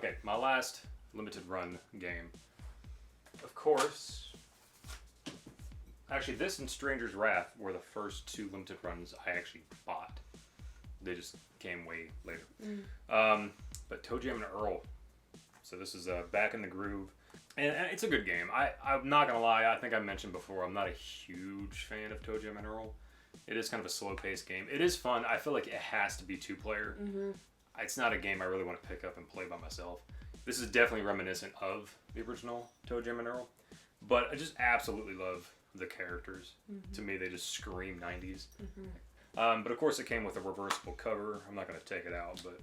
Okay, my last limited run game. Of course, actually, this and Stranger's Wrath were the first 2 limited runs I actually bought. They just came way later. But ToeJam and Earl. So this is Back in the Groove. And it's a good game. I'm not going to lie, I think I mentioned before, I'm not a huge fan of ToeJam and Earl. It is kind of a slow-paced game. It is fun. I feel like it has to be 2-player. It's not a game I really want to pick up and play by myself. This is definitely reminiscent of the original ToeJam and Earl. But I just absolutely love the characters. To me, they just scream 90s. But of course, it came with a reversible cover. I'm not going to take it out, but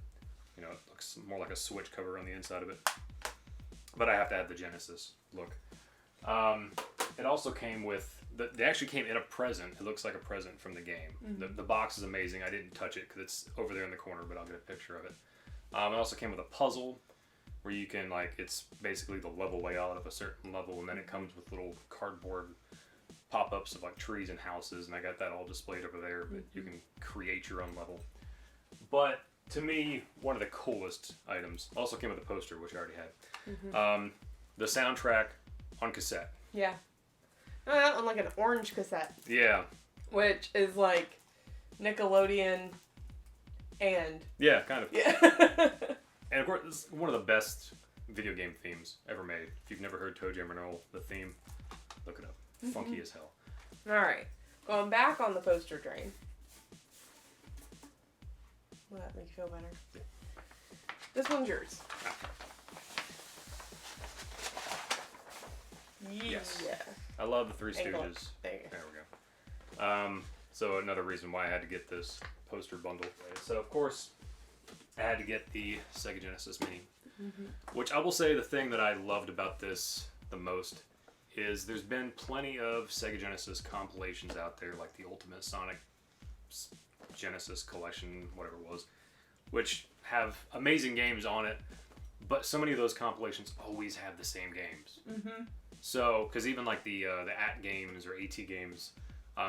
you know, it looks more like a Switch cover on the inside of it. But I have to have the Genesis look. It also came with, they actually came in a present. It looks like a present from the game. The box is amazing. I didn't touch it because it's over there in the corner, but I'll get a picture of it. It also came with a puzzle where you can, like, it's basically the level layout of a certain level, and then it comes with little cardboard pop-ups of like trees and houses, and I got that all displayed over there, but you can create your own level. But to me, one of the coolest items also came with a poster, which I already had. The soundtrack on cassette. Yeah. On like an orange cassette. Yeah. Which is like Nickelodeon and... Yeah, kind of. Yeah. And of course, this is one of the best video game themes ever made. If you've never heard ToeJam and Earl, the theme, look it up. Funky as hell. Alright. Going back on the poster train. Will that make you feel better? Yeah. This one's yours. Yes. Yeah. I love the Three Angle. Stooges. There you go. There we go. So another reason why I had to get this poster bundle. So of course, I had to get the Sega Genesis Mini. Which I will say the thing that I loved about this the most is there's been plenty of Sega Genesis compilations out there, like the Ultimate Sonic Genesis Collection, whatever it was, which have amazing games on it, but so many of those compilations always have the same games. So, because even like the AT games or AT games,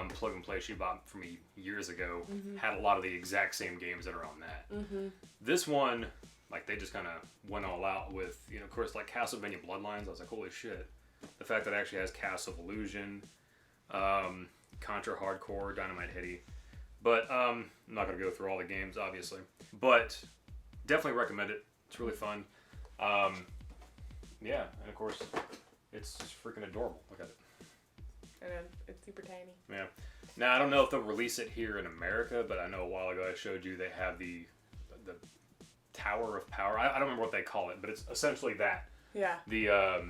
plug and play she bought from me years ago, had a lot of the exact same games that are on that. This one, like they just kind of went all out with, you know, of course, like Castlevania Bloodlines. I was like, holy shit. The fact that it actually has Castle of Illusion, Contra Hardcore, Dynamite Headdy. But I'm not going to go through all the games, obviously. But definitely recommend it. It's really fun. Yeah, and of course, it's just freaking adorable. Look at it. I know, it's super tiny. Yeah. Now, I don't know if they'll release it here in America, but I know a while ago I showed you they have the Tower of Power. I don't remember what they call it, but it's essentially that. Yeah. The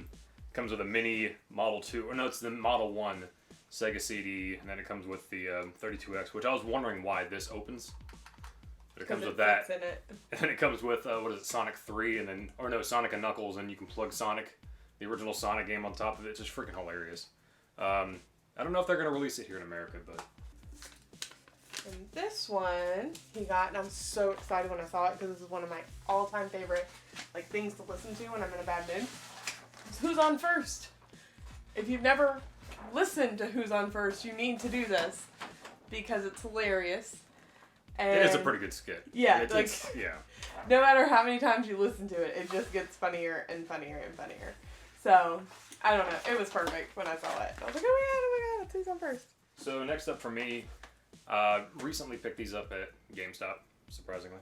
comes with a mini Model 2, or no, it's the Model 1 Sega CD, and then it comes with the 32X, which I was wondering why this opens. But it comes with that. In it. And then it comes with, what is it, Sonic 3, and then, or no, Sonic and Knuckles, and you can plug Sonic, the original Sonic game on top of it. It's just freaking hilarious. I don't know if they're going to release it here in America, but... And this one he got, and I'm so excited when I saw it because this is one of my all-time favorite like things to listen to when I'm in a bad mood. It's Who's on First. If you've never listened to Who's on First, you need to do this because it's hilarious. And it is a pretty good skit. Yeah, yeah. No matter how many times you listen to it, it just gets funnier and funnier and funnier. So I don't know. It was perfect when I saw it. I was like, oh my god, it's Who's on First. So next up for me, recently picked these up at GameStop, surprisingly.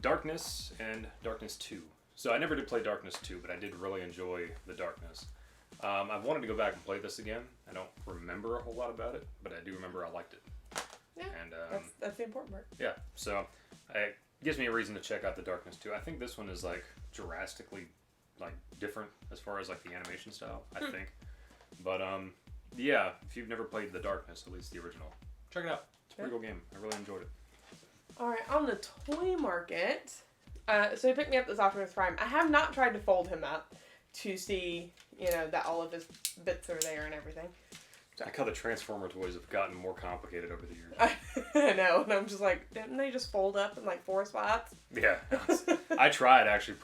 Darkness and Darkness 2. So I never did play Darkness 2, but I did really enjoy the Darkness. I've wanted to go back and play this again. I don't remember a whole lot about it, but I do remember I liked it. Yeah, and, that's the important part. Yeah, so it gives me a reason to check out the Darkness 2. I think this one is like drastically like different as far as like the animation style, I think. But yeah, if you've never played the Darkness, at least the original, check it out. It's a pretty cool game. I really enjoyed it. Alright, on the toy market, so he picked me up this Optimus Prime. I have not tried to fold him up to see, you know, that all of his bits are there and everything. I like how the Transformer toys have gotten more complicated over the years. I know, and I'm just like, didn't they just fold up in like 4 spots? Yeah. I tried actually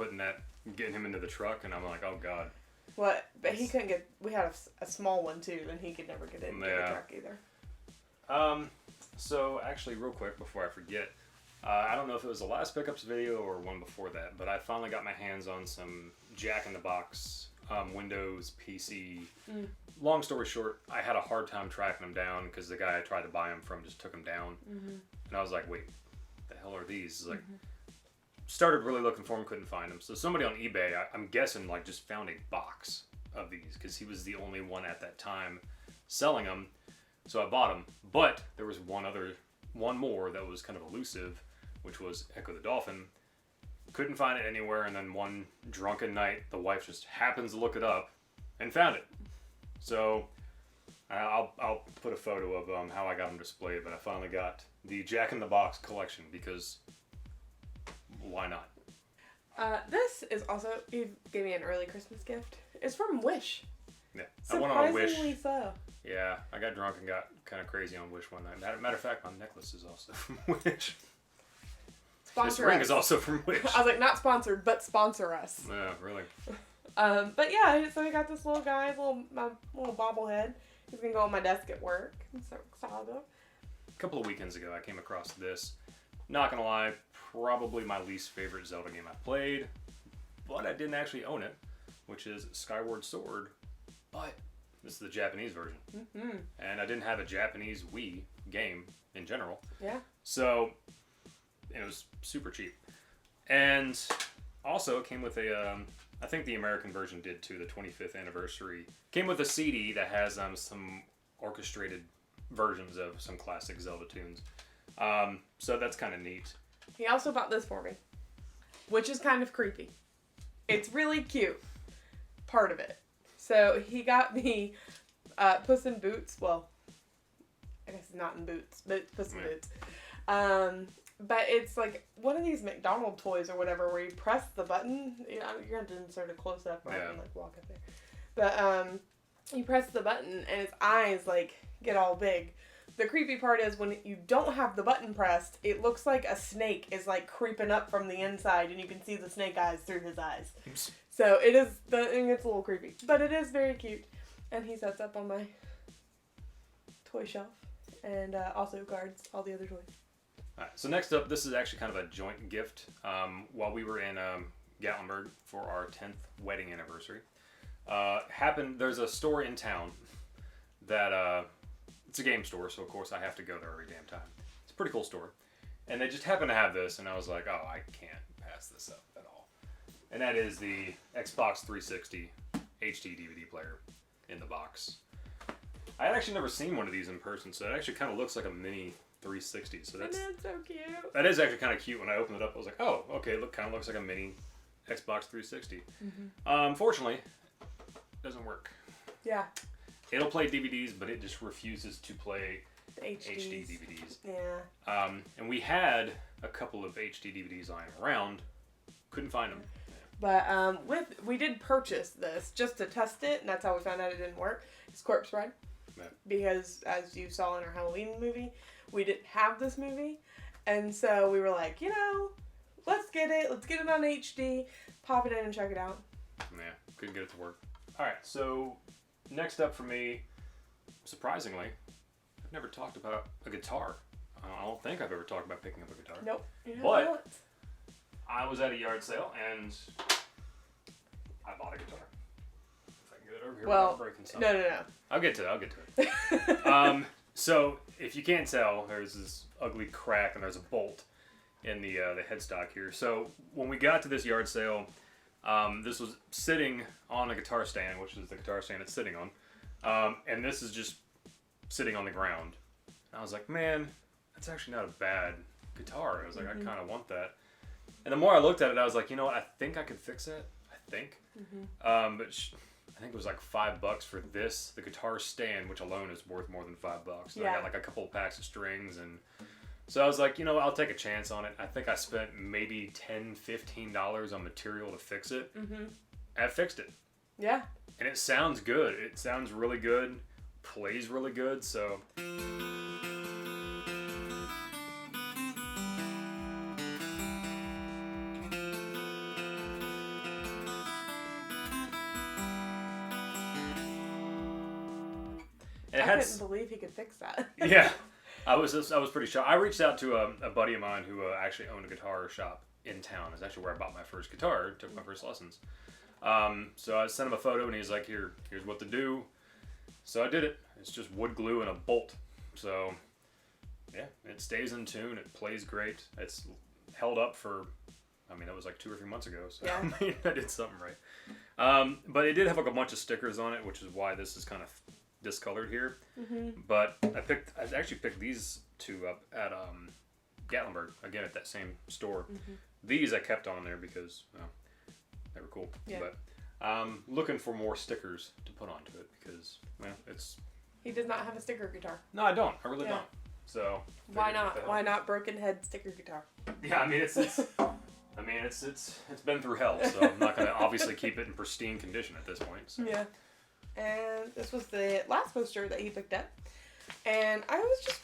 getting him into the truck, and I'm like, oh god. What? But he couldn't get, we had a small one too, and he could never get into the truck either. So actually real quick before I forget, I don't know if it was the last pickups video or one before that, but I finally got my hands on some Jack in the Box Windows PC. Long story short, I had a hard time tracking them down because the guy I tried to buy them from just took them down. And I was like, wait, the hell are these? Like, started really looking for them, couldn't find them. So somebody on eBay, I'm guessing, like, just found a box of these because he was the only one at that time selling them. So I bought them. But there was one more that was kind of elusive, which was Echo the Dolphin. Couldn't find it anywhere, and then one drunken night, the wife just happens to look it up and found it. So I'll put a photo of how I got them displayed, but I finally got the Jack in the Box collection because why not? This is also, you gave me an early Christmas gift. It's from Wish. Yeah, I went on a Wish. Surprisingly so. Yeah, I got drunk and got kind of crazy on Wish one night. Matter of fact, my necklace is also from Wish. Sponsor This ring us. is also from Wish. I was like, not sponsored, but sponsor us. Yeah, really. But yeah, so we got this little guy, my little bobblehead. He's gonna go on my desk at work. I'm so excited. A couple of weekends ago, I came across this. Not gonna lie, probably my least favorite Zelda game I played, but I didn't actually own it, which is Skyward Sword. But this is the Japanese version, and I didn't have a Japanese Wii game in general. Yeah. So it was super cheap, and also it came with a. I think the American version did too. The 25th anniversary came with a CD that has some orchestrated versions of some classic Zelda tunes. So that's kind of neat. He also bought this for me, which is kind of creepy. It's really cute. Part of it. So he got me Puss in Boots. Well, I guess it's not in boots, but Puss in Boots. But it's like one of these McDonald's toys or whatever where you press the button. You know, you're going to insert a close up right and like walk up there. But you press the button and its eyes like get all big. The creepy part is when you don't have the button pressed, it looks like a snake is like creeping up from the inside and you can see the snake eyes through his eyes. So it gets a little creepy. But it is very cute. And he sets up on my toy shelf. And also guards all the other toys. Alright, so next up, this is actually kind of a joint gift. While we were in Gatlinburg for our 10th wedding anniversary, there's a store in town that, it's a game store, so of course I have to go there every damn time. It's a pretty cool store. And they just happened to have this, and I was like, oh, I can't pass this up at all. And that is the Xbox 360 HD DVD player in the box. I had actually never seen one of these in person, so it actually kind of looks like a mini 360. So that's so cute. That is actually kind of cute. When I opened it up, I was like, oh, okay, kind of looks like a mini Xbox 360. Unfortunately, it doesn't work. Yeah. It'll play DVDs, but it just refuses to play The HD DVDs. Yeah. And we had a couple of HD DVDs lying around. Couldn't find them. But we did purchase this just to test it, and that's how we found out it didn't work. It's Corpse Bride. Yeah. Because, as you saw in our Halloween movie, we didn't have this movie. And so we were like, let's get it. Let's get it on HD. Pop it in and check it out. Yeah, couldn't get it to work. Alright, so next up for me, surprisingly, I've never talked about a guitar. I don't think I've ever talked about picking up a guitar. Nope. But I was at a yard sale and I bought a guitar. If I can get it over here without breaking something. No. I'll get to it. So if you can't tell, there's this ugly crack and there's a bolt in the headstock here. So when we got to this yard sale, this was sitting on a guitar stand, which is the guitar stand it's sitting on. And this is just sitting on the ground. And I was like, man, that's actually not a bad guitar. I was like, I kind of want that. And the more I looked at it, I was like, you know what? I think I could fix it. I think. But I think it was like $5 for this. The guitar stand, which alone is worth more than $5. And I got like a couple of packs of strings. And so I was like, I'll take a chance on it. I think I spent maybe $10, $15 on material to fix it. I fixed it. Yeah. And it sounds good. It sounds really good. Plays really good. So... I couldn't believe he could fix that. Yeah. I was pretty shocked. I reached out to a buddy of mine who actually owned a guitar shop in town. It's actually where I bought my first guitar, took my first lessons. So I sent him a photo, and he's like, here's what to do. So I did it. It's just wood glue and a bolt. So yeah, it stays in tune. It plays great. It's held up for, I mean, that was like 2 or 3 months ago. So Yeah. I mean, I did something right. But it did have like a bunch of stickers on it, which is why this is kind of discolored here. But I actually picked these two up at Gatlinburg, again at that same store. These I kept on there because, well, they were cool. Yeah. But looking for more stickers to put onto it because, well, it's... He does not have a sticker guitar. No, I don't. I really Yeah. don't. So... Why not? Why not Broken Head sticker guitar? Yeah, I mean, it's been through hell, so I'm not going to obviously keep it in pristine condition at this point. So. Yeah. And this was the last poster that he picked up. And I was just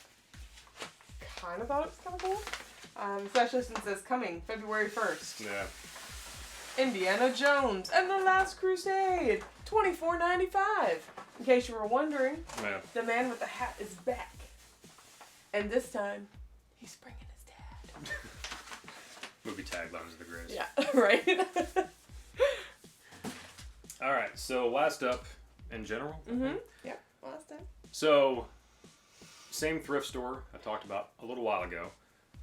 kind of thought it was kind of cool. Especially since it's coming February 1st. Yeah. Indiana Jones and the Last Crusade, $24.95. In case you were wondering, Yeah. the man with the hat is back. And this time, he's bringing his dad. Movie taglines of the greatest. Yeah, right? All right, so last up, in general. Yeah, last time. So, same thrift store I talked about a little while ago,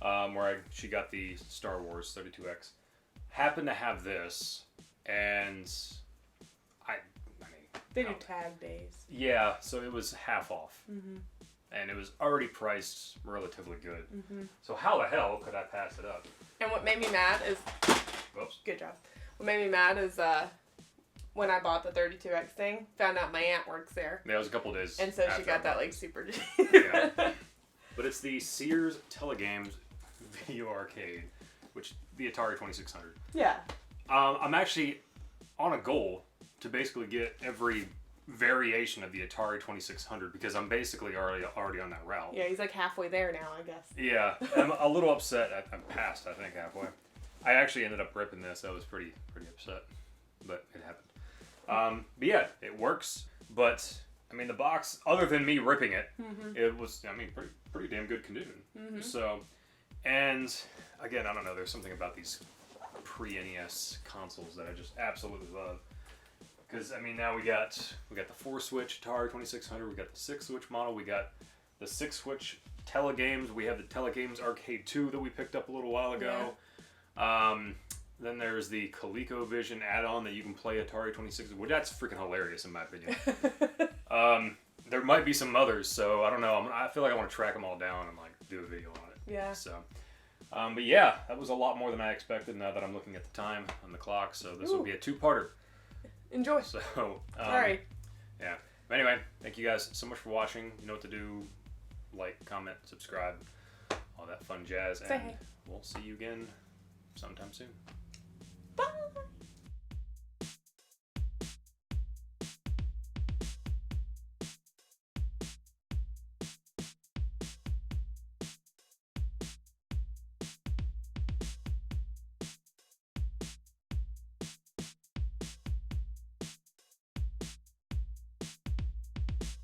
where she got the Star Wars 32X. Happened to have this, and I mean... They do tag days. Yeah, so it was half off. And it was already priced relatively good. So how the hell could I pass it up? And what made me mad is... Whoops. Good job. What made me mad is when I bought the 32X thing, found out my aunt works there. Yeah, it was a couple days. And so she after I got that bought like it. super cheap. Yeah. But it's the Sears Telegames Video Arcade, which the Atari 2600. Yeah. I'm actually on a goal to basically get every variation of the Atari 2600 because I'm basically already on that route. Yeah, he's like halfway there now, I guess. Yeah, I'm a little upset. I'm past, I think, halfway. I actually ended up ripping this. I was pretty upset, but it happened. But yeah, it works. But I mean, the box, other than me ripping it, it was, I mean, pretty damn good condition. So, and again, I don't know. There's something about these pre-NES consoles that I just absolutely love. Because I mean, now we got the 4-switch Atari 2600. We got the 6-switch model. We got the 6-switch Telegames. We have the Telegames Arcade 2 that we picked up a little while ago. Yeah. Then there's the ColecoVision add-on that you can play Atari 2600, which that's freaking hilarious in my opinion. There might be some others, so I don't know. I feel like I want to track them all down and like do a video on it. Yeah. So, but yeah, that was a lot more than I expected. Now that I'm looking at the time on the clock, so this will be a 2-parter. Enjoy. So, Sorry. Yeah. But anyway, thank you guys so much for watching. You know what to do. Like, comment, subscribe, all that fun jazz. Say And hey. we'll see you again sometime soon. Bye.